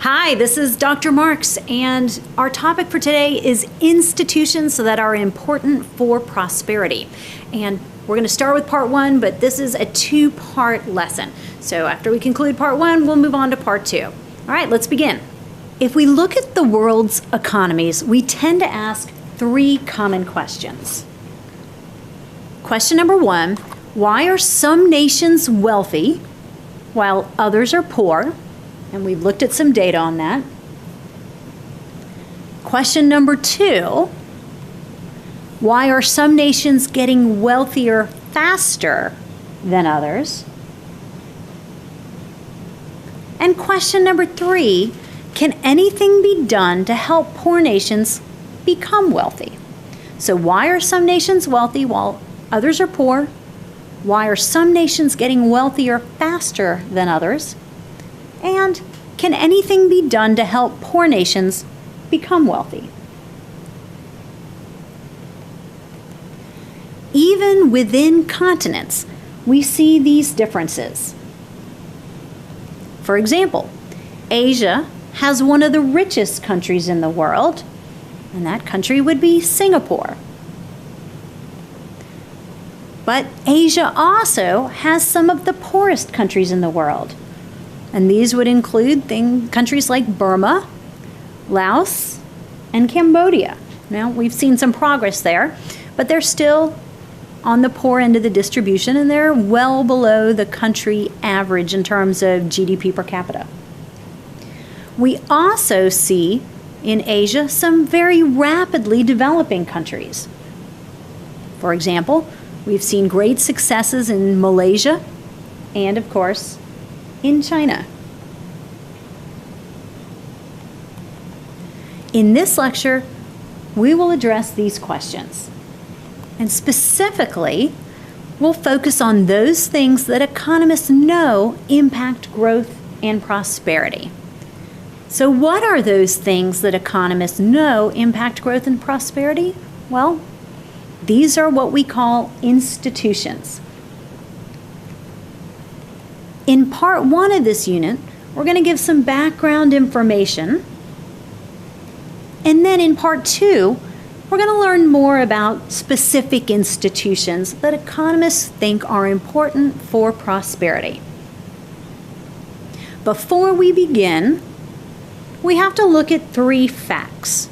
Hi, this is Dr. Marks, and our topic for today is institutions that are important for prosperity. And we're going to start with part one, but this is a two-part lesson. So after we conclude part one, we'll move on to part two. All right, let's begin. If we look at the world's economies, we tend to ask three common questions. Question number one, why are some nations wealthy while others are poor? And we've looked at some data on that. Question number two, why are some nations getting wealthier faster than others? And question number three, can anything be done to help poor nations become wealthy? So why are some nations wealthy while others are poor? Why are some nations getting wealthier faster than others? And can anything be done to help poor nations become wealthy? Even within continents, we see these differences. For example, Asia has one of the richest countries in the world, and that country would be Singapore. But Asia also has some of the poorest countries in the world. And these would include countries like Burma, Laos, and Cambodia. Now, we've seen some progress there, but they're still on the poor end of the distribution, and they're well below the country average in terms of GDP per capita. We also see in Asia some very rapidly developing countries. For example, we've seen great successes in Malaysia and, of course, in China. In this lecture, we will address these questions. And specifically, we'll focus on those things that economists know impact growth and prosperity. So what are those things that economists know impact growth and prosperity? Well, these are what we call institutions. In part one of this unit, we're going to give some background information. And then in part two, we're going to learn more about specific institutions that economists think are important for prosperity. Before we begin, we have to look at three facts.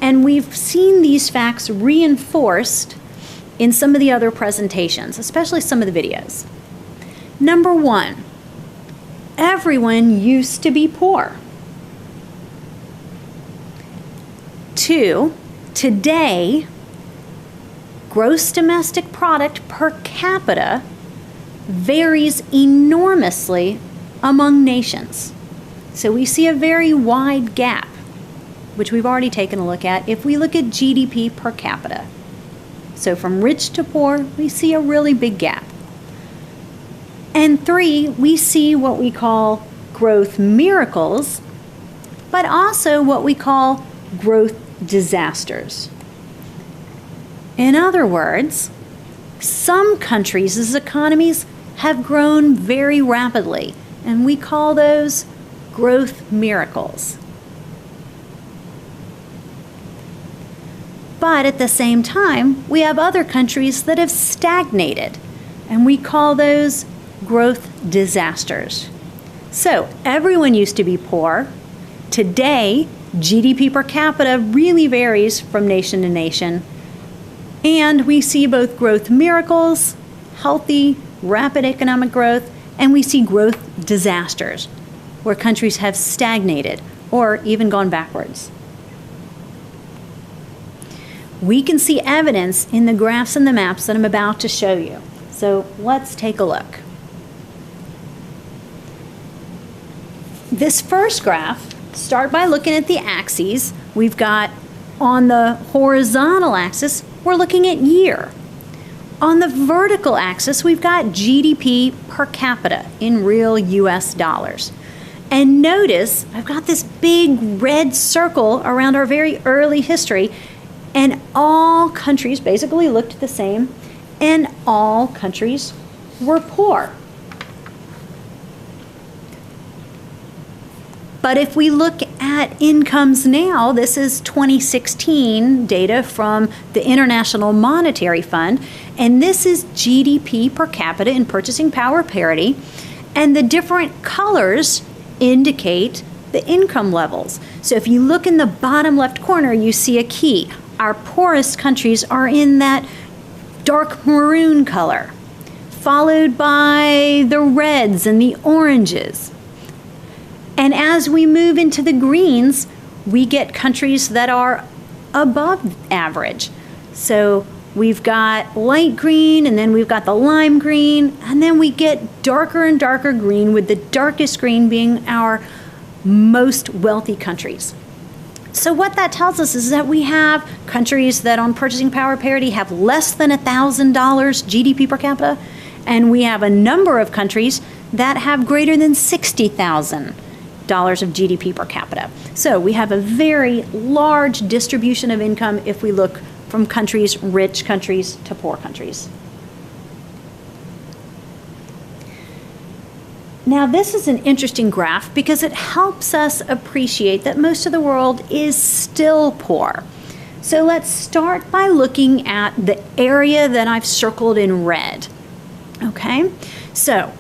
And we've seen these facts reinforced in some of the other presentations, especially some of the videos. Number one, everyone used to be poor. Two, today, gross domestic product per capita varies enormously among nations. So we see a very wide gap, which we've already taken a look at if we look at GDP per capita. So from rich to poor, we see a really big gap. And three, we see what we call growth miracles, but also what we call growth disasters. In other words, some countries' economies have grown very rapidly, and we call those growth miracles. But at the same time, we have other countries that have stagnated, and we call those growth disasters. So everyone used to be poor. Today, GDP per capita really varies from nation to nation. And we see both growth miracles, healthy, rapid economic growth, and we see growth disasters, where countries have stagnated or even gone backwards. We can see evidence in the graphs and the maps that I'm about to show you. So let's take a look. This first graph, start by looking at the axes. We've got on the horizontal axis, we're looking at year. On the vertical axis, we've got GDP per capita in real US dollars. And notice I've got this big red circle around our very early history, and all countries basically looked the same, and all countries were poor. But if we look at incomes now, this is 2016 data from the International Monetary Fund, and this is GDP per capita in purchasing power parity, and the different colors indicate the income levels. So if you look in the bottom left corner, you see a key. Our poorest countries are in that dark maroon color, followed by the reds and the oranges. And as we move into the greens, we get countries that are above average. So we've got light green, and then we've got the lime green, and then we get darker and darker green, with the darkest green being our most wealthy countries. So what that tells us is that we have countries that on purchasing power parity have less than $1,000 GDP per capita, and we have a number of countries that have greater than $60,000 of GDP per capita. So we have a very large distribution of income if we look from countries, rich countries to poor countries. Now this is an interesting graph because it helps us appreciate that most of the world is still poor. So let's start by looking at the area that I've circled in red. Okay, so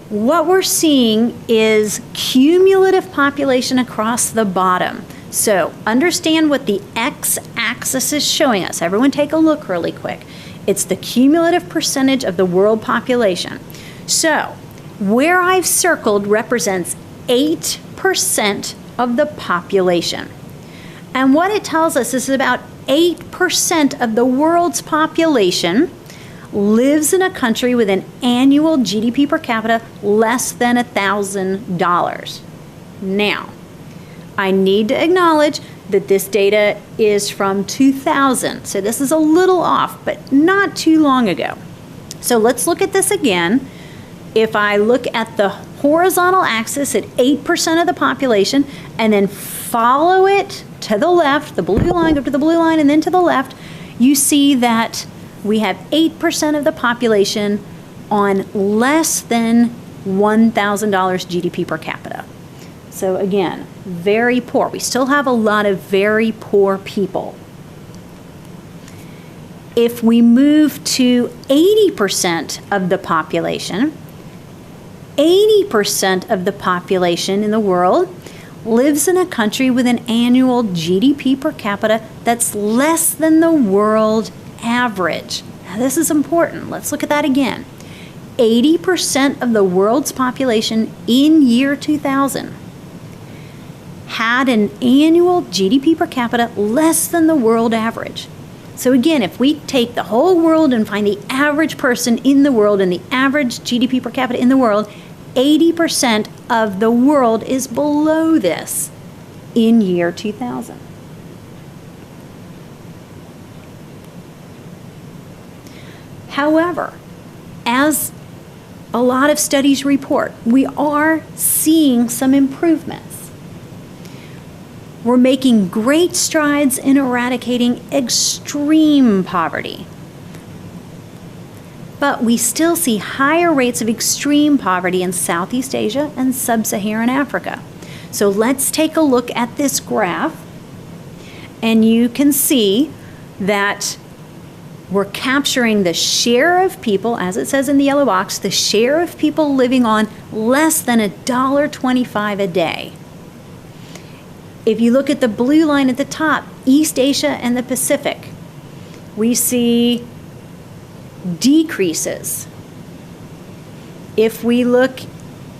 what we're seeing is cumulative population across the bottom. So understand what the x-axis is showing us. Everyone take a look really quick. It's the cumulative percentage of the world population. So where I've circled represents 8% of the population. And what it tells us is about 8% of the world's population lives in a country with an annual GDP per capita less than $1,000. Now, I need to acknowledge that this data is from 2000, so this is a little off, but not too long ago. So let's look at this again. If I look at the horizontal axis at 8% of the population and then follow it to the left, the blue line, go to the blue line and then to the left, you see that we have 8% of the population on less than $1,000 GDP per capita. So again, very poor. We still have a lot of very poor people. If we move to 80% of the population, 80% of the population in the world lives in a country with an annual GDP per capita that's less than the world average. Now this is important. Let's look at that again. 80% of the world's population in year 2000 had an annual GDP per capita less than the world average. So again, if we take the whole world and find the average person in the world and the average GDP per capita in the world, 80% of the world is below this in year 2000. However, as a lot of studies report, we are seeing some improvements. We're making great strides in eradicating extreme poverty. But we still see higher rates of extreme poverty in Southeast Asia and Sub-Saharan Africa. So let's take a look at this graph, and you can see that we're capturing the share of people, as it says in the yellow box, the share of people living on less than $1.25 a day. If you look at the blue line at the top, East Asia and the Pacific, we see decreases. If we look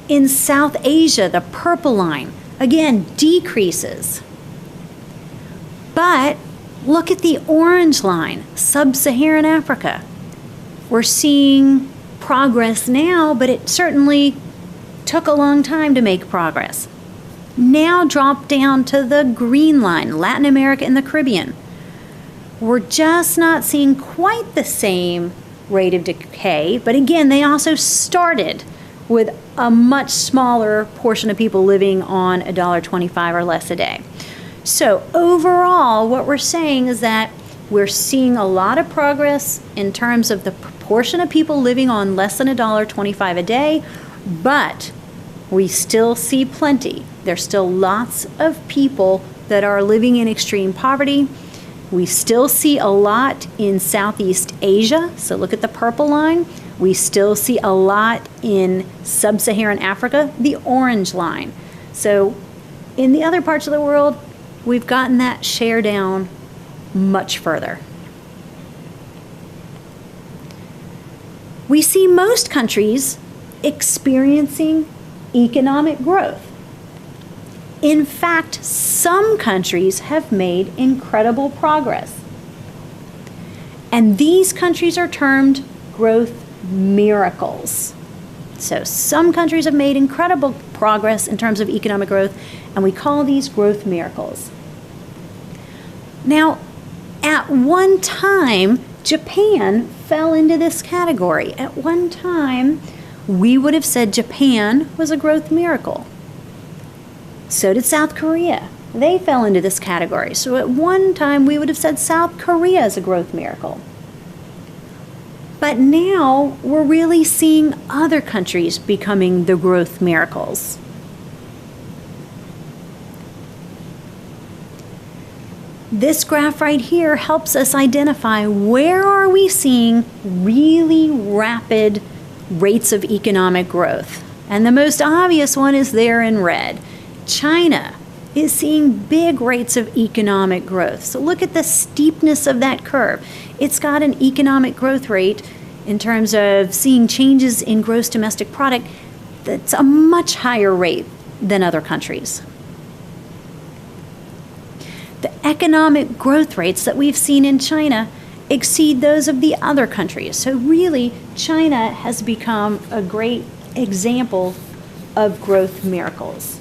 in South Asia, the purple line, again, decreases. But look at the orange line, Sub-Saharan Africa. We're seeing progress now, but it certainly took a long time to make progress. Now drop down to the green line, Latin America and the Caribbean. We're just not seeing quite the same rate of decay, but again, they also started with a much smaller portion of people living on $1.25 or less a day. So overall, what we're saying is that we're seeing a lot of progress in terms of the proportion of people living on less than $1.25 a day, but We still see plenty. There's still lots of people that are living in extreme poverty. We still see a lot in Southeast Asia, so look at the purple line. We still see a lot in sub-Saharan Africa, the orange line. So in the other parts of the world, we've gotten that share down much further. We see most countries experiencing economic growth. In fact, some countries have made incredible progress. And these countries are termed growth miracles. So some countries have made incredible progress in terms of economic growth, and we call these growth miracles. Now, at one time, Japan fell into this category. At one time, we would have said Japan was a growth miracle. So did South Korea. They fell into this category. So at one time, we would have said South Korea is a growth miracle. But now, we're really seeing other countries becoming the growth miracles. This graph right here helps us identify where are we seeing really rapid rates of economic growth. And the most obvious one is there in red. China is seeing big rates of economic growth. So look at the steepness of that curve. It's got an economic growth rate in terms of seeing changes in gross domestic product that's a much higher rate than other countries. The economic growth rates that we've seen in China exceed those of the other countries. So really, China has become a great example of growth miracles.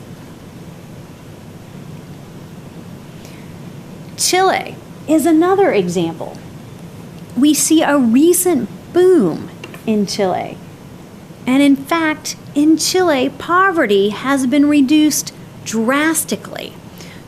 Chile is another example. We see a recent boom in Chile. And in fact, in Chile, poverty has been reduced drastically.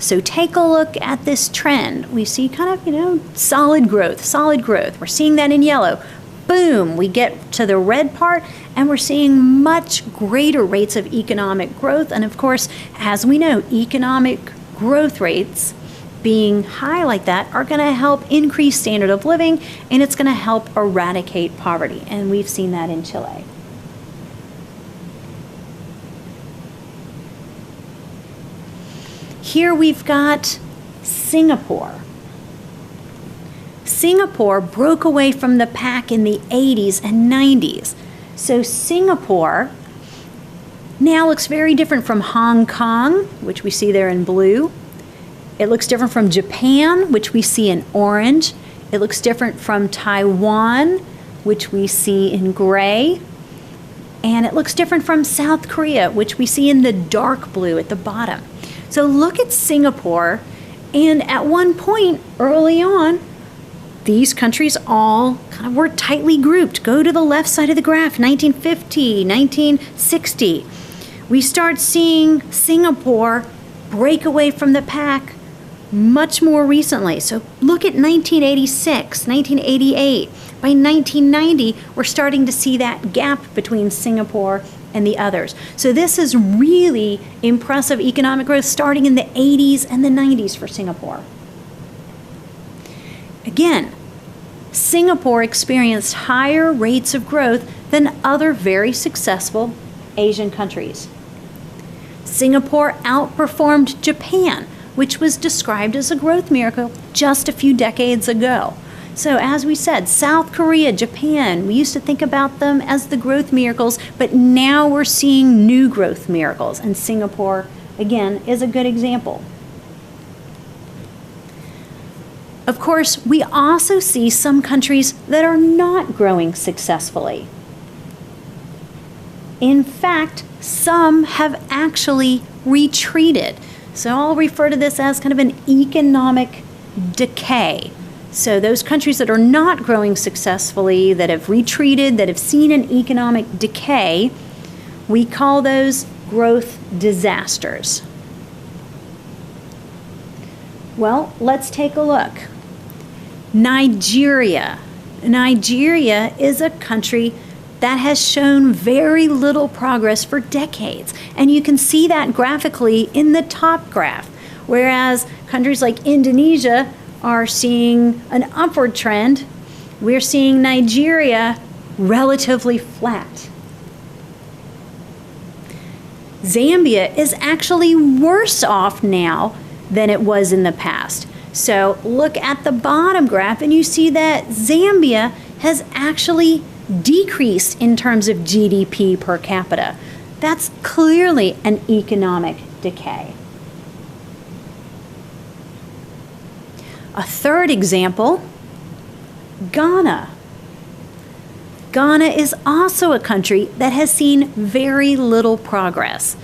So take a look at this trend. We see kind of, solid growth. We're seeing that in yellow. Boom, we get to the red part, and we're seeing much greater rates of economic growth. And of course, as we know, economic growth rates being high like that are going to help increase standard of living, and it's going to help eradicate poverty. And we've seen that in Chile. Here we've got Singapore. Singapore broke away from the pack in the 80s and 90s. So Singapore now looks very different from Hong Kong, which we see there in blue. It looks different from Japan, which we see in orange. It looks different from Taiwan, which we see in gray. And it looks different from South Korea, which we see in the dark blue at the bottom. So look at Singapore, and at one point early on, these countries all kind of were tightly grouped. Go to the left side of the graph, 1950, 1960. We start seeing Singapore break away from the pack much more recently. So look at 1986, 1988. By 1990, we're starting to see that gap between Singapore and the others. So this is really impressive economic growth starting in the 80s and the 90s for Singapore. Again, Singapore experienced higher rates of growth than other very successful Asian countries. Singapore outperformed Japan, which was described as a growth miracle just a few decades ago. So as we said, South Korea, Japan, we used to think about them as the growth miracles, but now we're seeing new growth miracles, and Singapore, again, is a good example. Of course, we also see some countries that are not growing successfully. In fact, some have actually retreated. So I'll refer to this as kind of an economic decay. So those countries that are not growing successfully, that have retreated, that have seen an economic decay, we call those growth disasters. Well, let's take a look. Nigeria. Nigeria is a country that has shown very little progress for decades. And you can see that graphically in the top graph, whereas countries like Indonesia are seeing an upward trend, we're seeing Nigeria relatively flat. Zambia is actually worse off now than it was in the past. So look at the bottom graph and you see that Zambia has actually decreased in terms of GDP per capita. That's clearly an economic decay. A third example, Ghana. Ghana is also a country that has seen very little progress.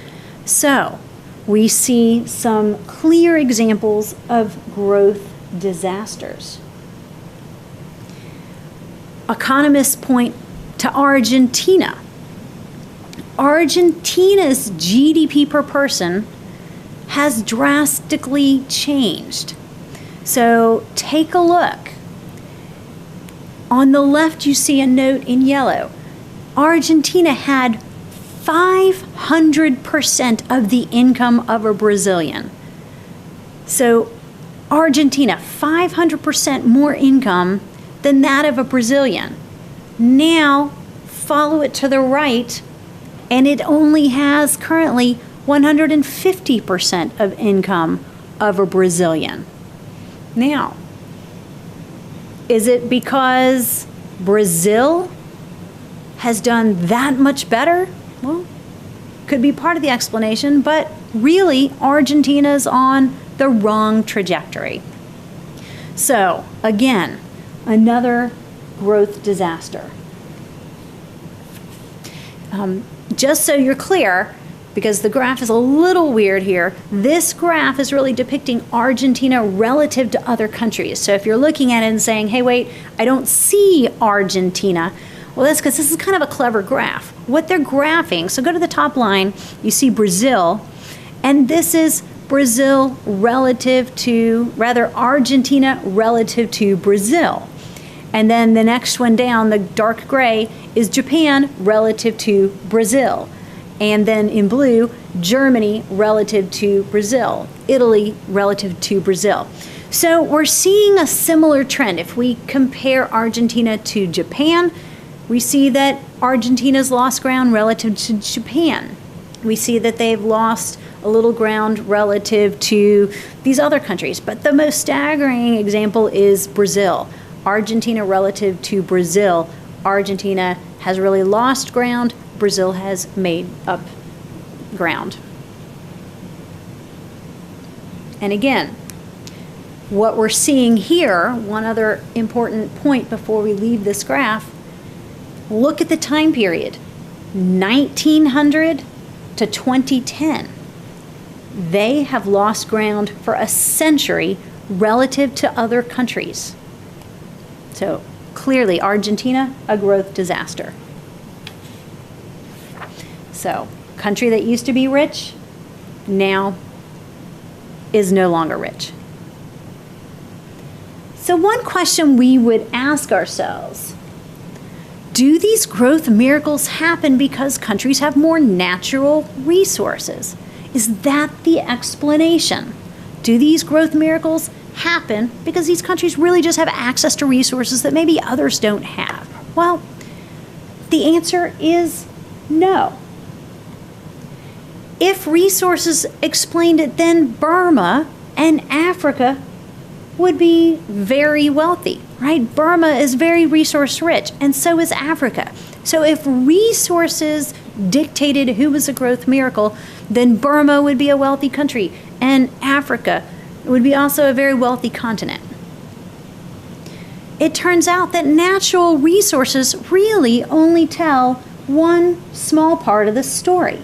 So we see some clear examples of growth disasters. Economists point to Argentina. Argentina's GDP per person has drastically changed. So take a look. On the left, you see a note in yellow. Argentina had 500% of the income of a Brazilian. So Argentina, 500% more income than that of a Brazilian. Now, follow it to the right, and it only has currently 150% of income of a Brazilian. Now, is it because Brazil has done that much better? Well, could be part of the explanation, but really Argentina's on the wrong trajectory. So, again, another growth disaster. Just so you're clear, because the graph is a little weird here, this graph is really depicting Argentina relative to other countries. So if you're looking at it and saying, hey, wait, I don't see Argentina, well, that's because this is kind of a clever graph. What they're graphing, so go to the top line, you see Brazil, and this is Brazil relative to, rather Argentina relative to Brazil. And then the next one down, the dark gray, is Japan relative to Brazil. And then in blue, Germany relative to Brazil, Italy relative to Brazil. So we're seeing a similar trend. If we compare Argentina to Japan, we see that Argentina's lost ground relative to Japan. We see that they've lost a little ground relative to these other countries. But the most staggering example is Brazil. Argentina relative to Brazil. Argentina has really lost ground. Brazil has made up ground. And again, what we're seeing here, one other important point before we leave this graph, look at the time period, 1900 to 2010. They have lost ground for a century relative to other countries. So clearly, Argentina, a growth disaster. So, country that used to be rich, now is no longer rich. So one question we would ask ourselves, do these growth miracles happen because countries have more natural resources? Is that the explanation? Do these growth miracles happen because these countries really just have access to resources that maybe others don't have? Well, the answer is no. If resources explained it, then Burma and Africa would be very wealthy, right? Burma is very resource rich, and so is Africa. So if resources dictated who was a growth miracle, then Burma would be a wealthy country, and Africa would be also a very wealthy continent. It turns out that natural resources really only tell one small part of the story.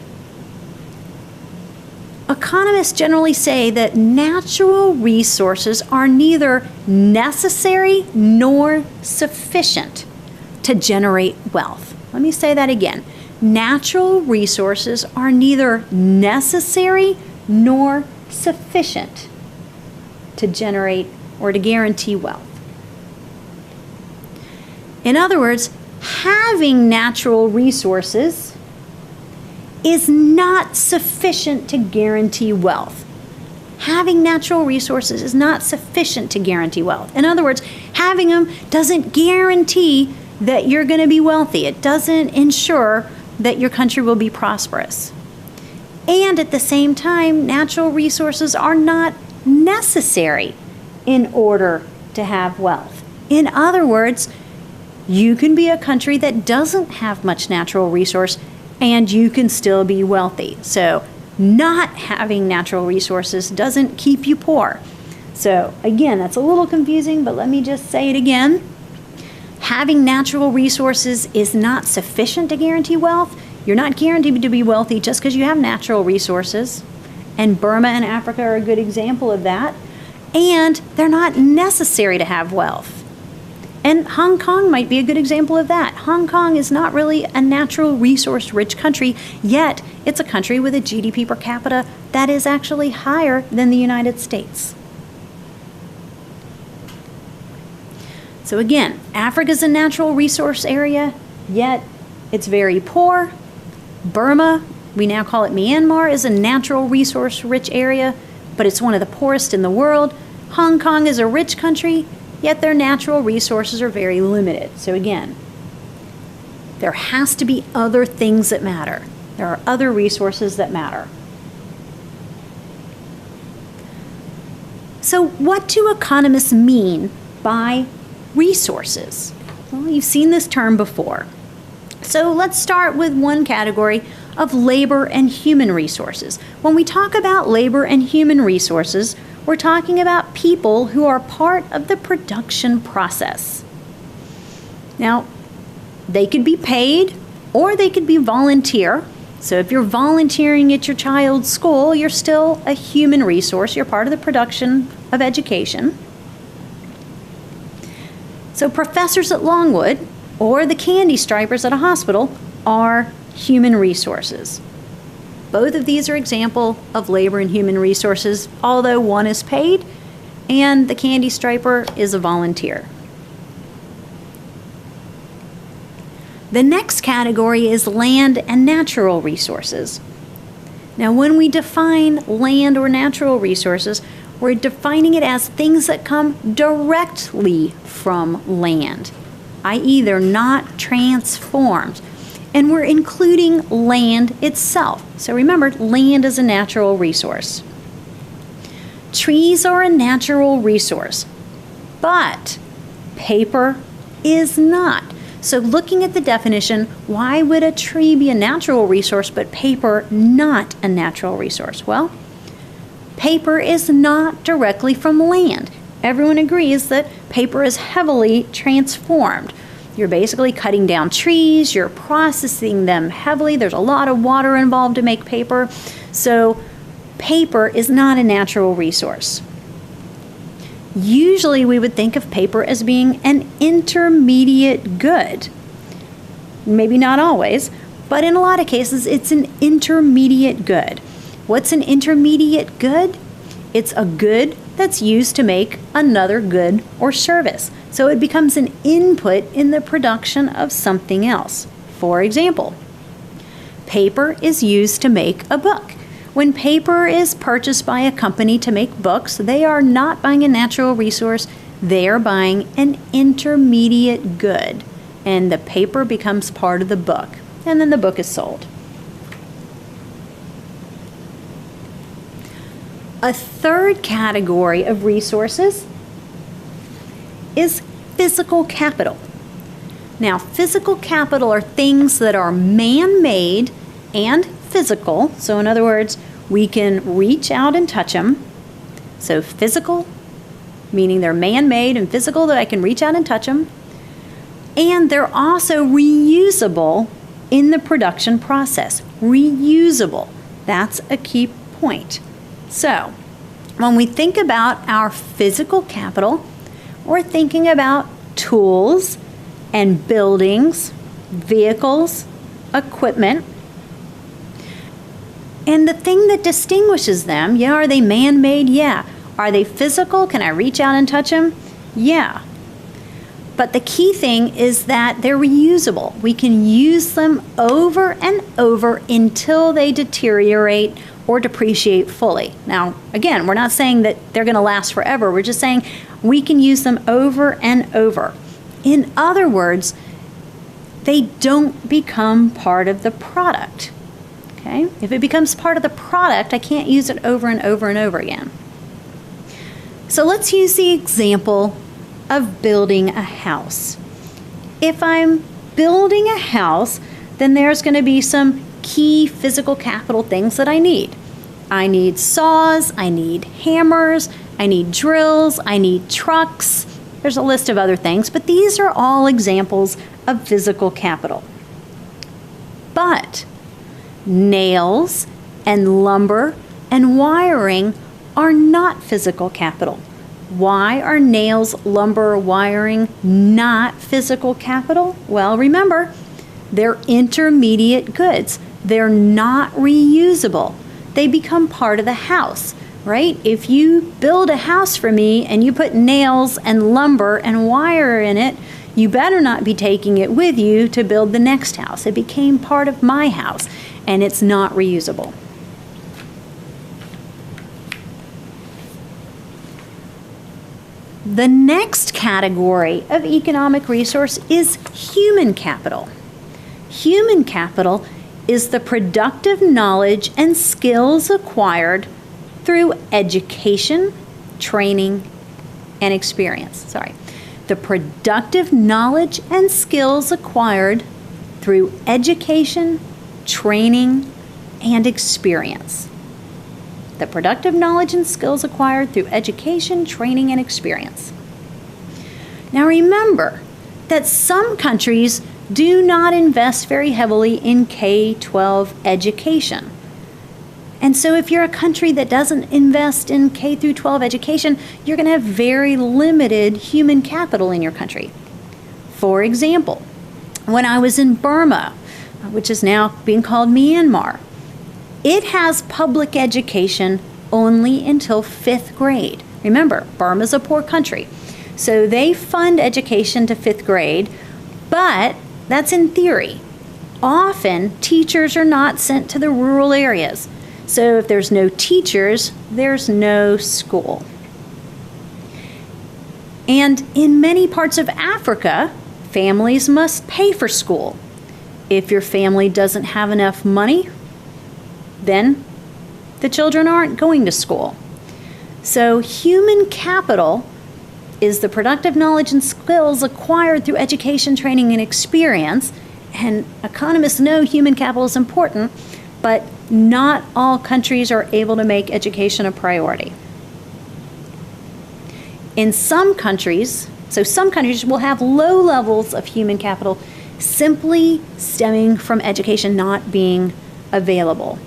Economists generally say that natural resources are neither necessary nor sufficient to generate wealth. Let me say that again. Natural resources are neither necessary nor sufficient to generate or to guarantee wealth. In other words, having natural resources is not sufficient to guarantee wealth. Having natural resources is not sufficient to guarantee wealth. In other words, having them doesn't guarantee that you're going to be wealthy. It doesn't ensure that your country will be prosperous. And at the same time, natural resources are not necessary in order to have wealth. In other words, you can be a country that doesn't have much natural resource and you can still be wealthy. So not having natural resources doesn't keep you poor. So again, that's a little confusing, but let me just say it again. Having natural resources is not sufficient to guarantee wealth. You're not guaranteed to be wealthy just because you have natural resources. And Burma and Africa are a good example of that. And they're not necessary to have wealth. And Hong Kong might be a good example of that. Hong Kong is not really a natural resource-rich country, yet it's a country with a GDP per capita that is actually higher than the United States. So again, Africa's a natural resource area, yet it's very poor. Burma, we now call it Myanmar, is a natural resource-rich area, but it's one of the poorest in the world. Hong Kong is a rich country, yet their natural resources are very limited. So again, there has to be other things that matter. There are other resources that matter. So what do economists mean by resources? Well, you've seen this term before. So let's start with one category of labor and human resources. When we talk about labor and human resources, we're talking about people who are part of the production process. Now, they could be paid or they could be volunteer. So if you're volunteering at your child's school, you're still a human resource. You're part of the production of education. So professors at Longwood or the candy stripers at a hospital are human resources. Both of these are examples of labor and human resources, although one is paid and the candy striper is a volunteer. The next category is land and natural resources. Now, when we define land or natural resources, we're defining it as things that come directly from land, i.e. they're not transformed. And we're including land itself. So remember, land is a natural resource. Trees are a natural resource, but paper is not. So looking at the definition, why would a tree be a natural resource but paper not a natural resource? Well, paper is not directly from land. Everyone agrees that paper is heavily transformed. You're basically cutting down trees, you're processing them heavily. There's a lot of water involved to make paper. So paper is not a natural resource. Usually we would think of paper as being an intermediate good. Maybe not always, but in a lot of cases it's an intermediate good. What's an intermediate good? It's a good that's used to make another good or service. So it becomes an input in the production of something else. For example, paper is used to make a book. When paper is purchased by a company to make books, they are not buying a natural resource, they are buying an intermediate good. And the paper becomes part of the book, and then the book is sold. A third category of resources is physical capital. Now, physical capital are things that are man-made and physical. So in other words, we can reach out and touch them. So physical, meaning they're man-made, and physical, that I can reach out and touch them. And they're also reusable in the production process. Reusable. That's a key point. So when we think about our physical capital, we're thinking about tools and buildings, vehicles, equipment. And the thing that distinguishes them, yeah, are they man-made? Yeah. Are they physical? Can I reach out and touch them? Yeah. But the key thing is that they're reusable. We can use them over and over until they deteriorate or depreciate fully. Now, again, we're not saying that they're going to last forever. We're just saying we can use them over and over. In other words, they don't become part of the product. Okay? If it becomes part of the product, I can't use it over and over and over again. So let's use the example of building a house. If I'm building a house, then there's going to be some key physical capital things that I need. I need saws, I need hammers, I need drills, I need trucks. There's a list of other things, but these are all examples of physical capital. But nails and lumber and wiring are not physical capital. Why are nails, lumber, wiring not physical capital? Well, remember, they're intermediate goods. They're not reusable. They become part of the house, right? If you build a house for me and you put nails and lumber and wire in it, you better not be taking it with you to build the next house. It became part of my house and it's not reusable. The next category of economic resource is human capital. Human capital is the productive knowledge and skills acquired through education, training, and experience. The productive knowledge and skills acquired through education, training, and experience. The productive knowledge and skills acquired through education, training, and experience. Now remember that some countries do not invest very heavily in K-12 education. And so if you're a country that doesn't invest in K through 12 education, you're going to have very limited human capital in your country. For example, when I was in Burma, which is now being called Myanmar, it has public education only until 5th grade. Remember, Burma's a poor country, so they fund education to 5th grade, but that's in theory. Often, teachers are not sent to the rural areas. So if there's no teachers, there's no school. And in many parts of Africa, families must pay for school. If your family doesn't have enough money, then the children aren't going to school. So human capital is the productive knowledge and skills acquired through education, training, and experience. And economists know human capital is important, but not all countries are able to make education a priority. In some countries, some countries will have low levels of human capital simply stemming from education not being available.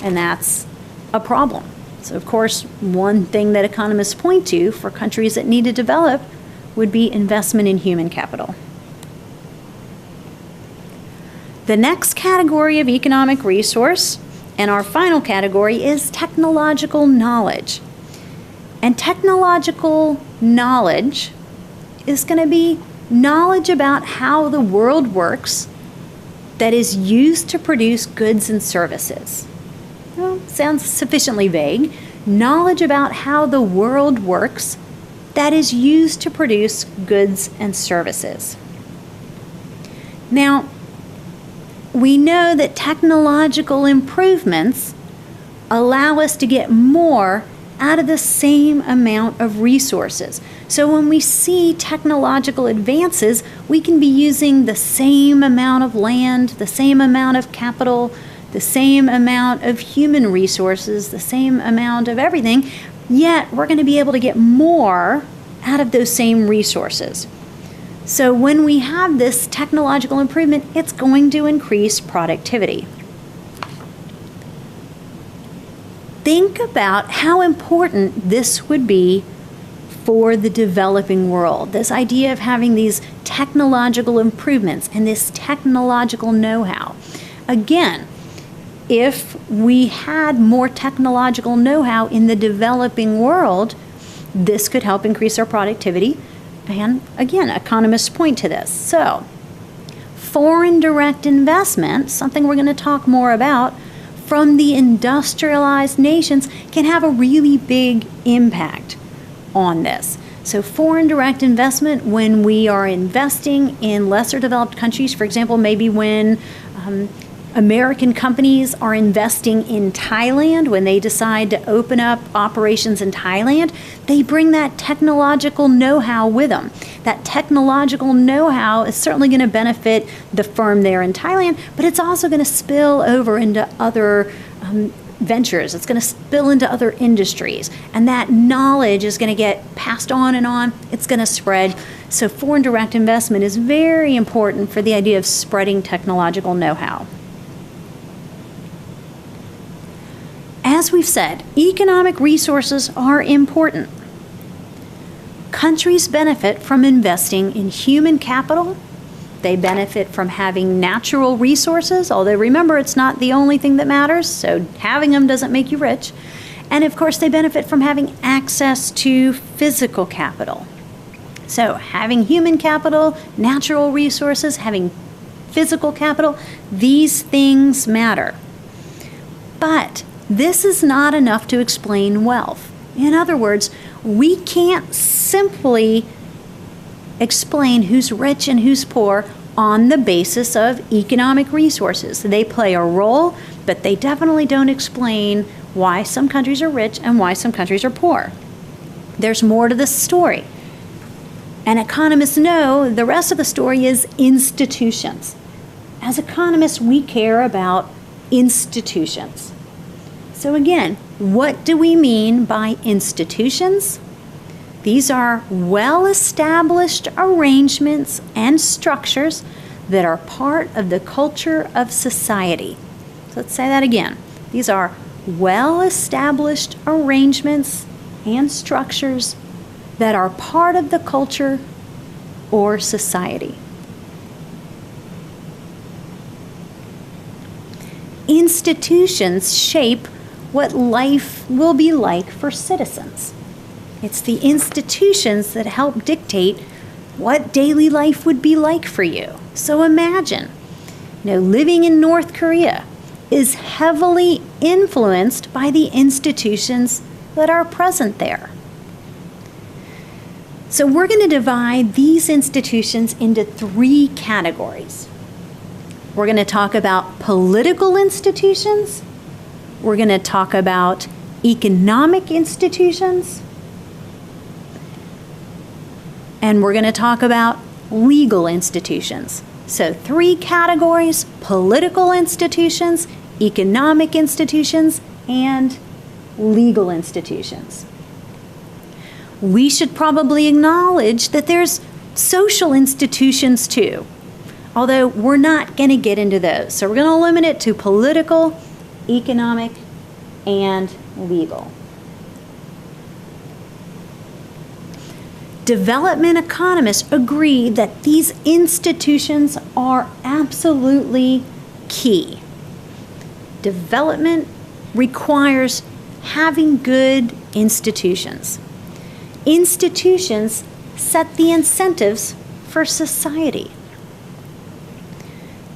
And that's a problem. So of course, one thing that economists point to for countries that need to develop would be investment in human capital. The next category of economic resource, and our final category, is technological knowledge. And technological knowledge is going to be knowledge about how the world works that is used to produce goods and services. Well, sounds sufficiently vague. Knowledge about how the world works that is used to produce goods and services. Now, we know that technological improvements allow us to get more out of the same amount of resources. So when we see technological advances, we can be using the same amount of land, the same amount of capital, the same amount of human resources, the same amount of everything, yet we're going to be able to get more out of those same resources. So when we have this technological improvement, it's going to increase productivity. Think about how important this would be for the developing world. This idea of having these technological improvements and this technological know-how. Again, if we had more technological know-how in the developing world, this could help increase our productivity. And again, economists point to this. So, foreign direct investment, something we're going to talk more about, from the industrialized nations can have a really big impact on this. So foreign direct investment, when we are investing in lesser developed countries, for example, maybe when American companies are investing in Thailand, when they decide to open up operations in Thailand, they bring that technological know-how with them. That technological know-how is certainly going to benefit the firm there in Thailand, but it's also going to spill over into other ventures. It's going to spill into other industries, and that knowledge is going to get passed on and on. It's going to spread. So foreign direct investment is very important for the idea of spreading technological know-how. As we've said, economic resources are important. Countries benefit from investing in human capital. They benefit from having natural resources, although remember, it's not the only thing that matters, so having them doesn't make you rich. And of course, they benefit from having access to physical capital. So having human capital, natural resources, having physical capital, these things matter. But this is not enough to explain wealth. In other words, we can't simply explain who's rich and who's poor on the basis of economic resources. They play a role, but they definitely don't explain why some countries are rich and why some countries are poor. There's more to this story. And economists know the rest of the story is institutions. As economists, we care about institutions. So again, what do we mean by institutions? These are well-established arrangements and structures that are part of the culture of society. So let's say that again. These are well-established arrangements and structures that are part of the culture or society. Institutions shape what life will be like for citizens. It's the institutions that help dictate what daily life would be like for you. So imagine, living in North Korea is heavily influenced by the institutions that are present there. So we're going to divide these institutions into 3 categories. We're going to talk about political institutions, we're going to talk about economic institutions, and we're going to talk about legal institutions. So 3 categories: political institutions, economic institutions, and legal institutions. We should probably acknowledge that there's social institutions too, although we're not going to get into those. So we're going to limit it to political, economic, and legal. Development economists agree that these institutions are absolutely key. Development requires having good institutions. Institutions set the incentives for society.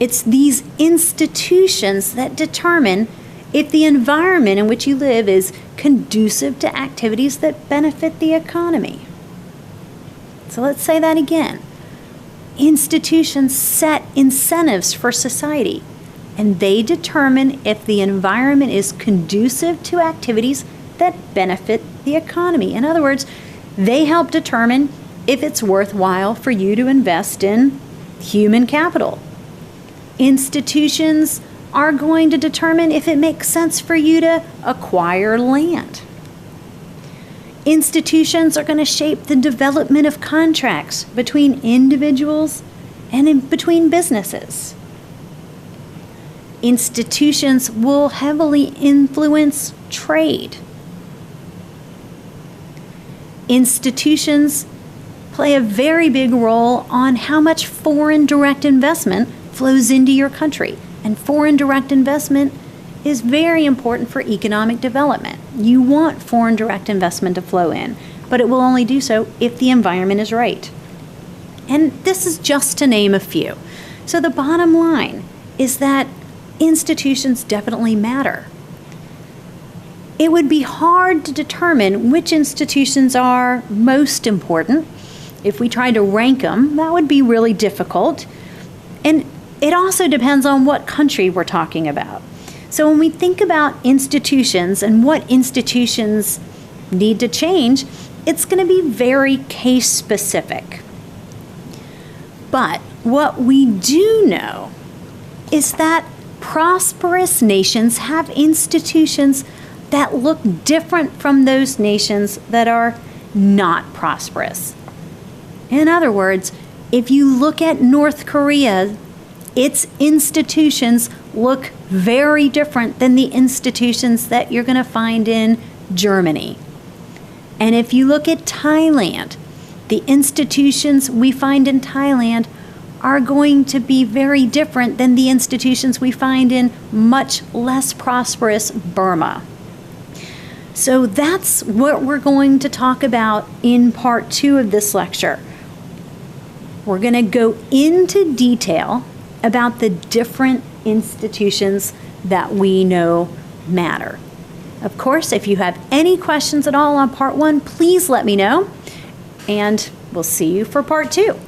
It's these institutions that determine if the environment in which you live is conducive to activities that benefit the economy. So let's say that again. Institutions set incentives for society, and they determine if the environment is conducive to activities that benefit the economy. In other words, they help determine if it's worthwhile for you to invest in human capital. Institutions are going to determine if it makes sense for you to acquire land. Institutions are going to shape the development of contracts between individuals and between businesses. Institutions will heavily influence trade. Institutions play a very big role on how much foreign direct investment flows into your country. And foreign direct investment is very important for economic development. You want foreign direct investment to flow in, but it will only do so if the environment is right. And this is just to name a few. So the bottom line is that institutions definitely matter. It would be hard to determine which institutions are most important. If we tried to rank them, that would be really difficult. And it also depends on what country we're talking about. So when we think about institutions and what institutions need to change, it's going to be very case specific. But what we do know is that prosperous nations have institutions that look different from those nations that are not prosperous. In other words, if you look at North Korea, its institutions look very different than the institutions that you're going to find in Germany. And if you look at Thailand, the institutions we find in Thailand are going to be very different than the institutions we find in much less prosperous Burma. So that's what we're going to talk about in part 2 of this lecture. We're going to go into detail about the different institutions that we know matter. Of course, if you have any questions at all on part 1, please let me know, and we'll see you for part 2.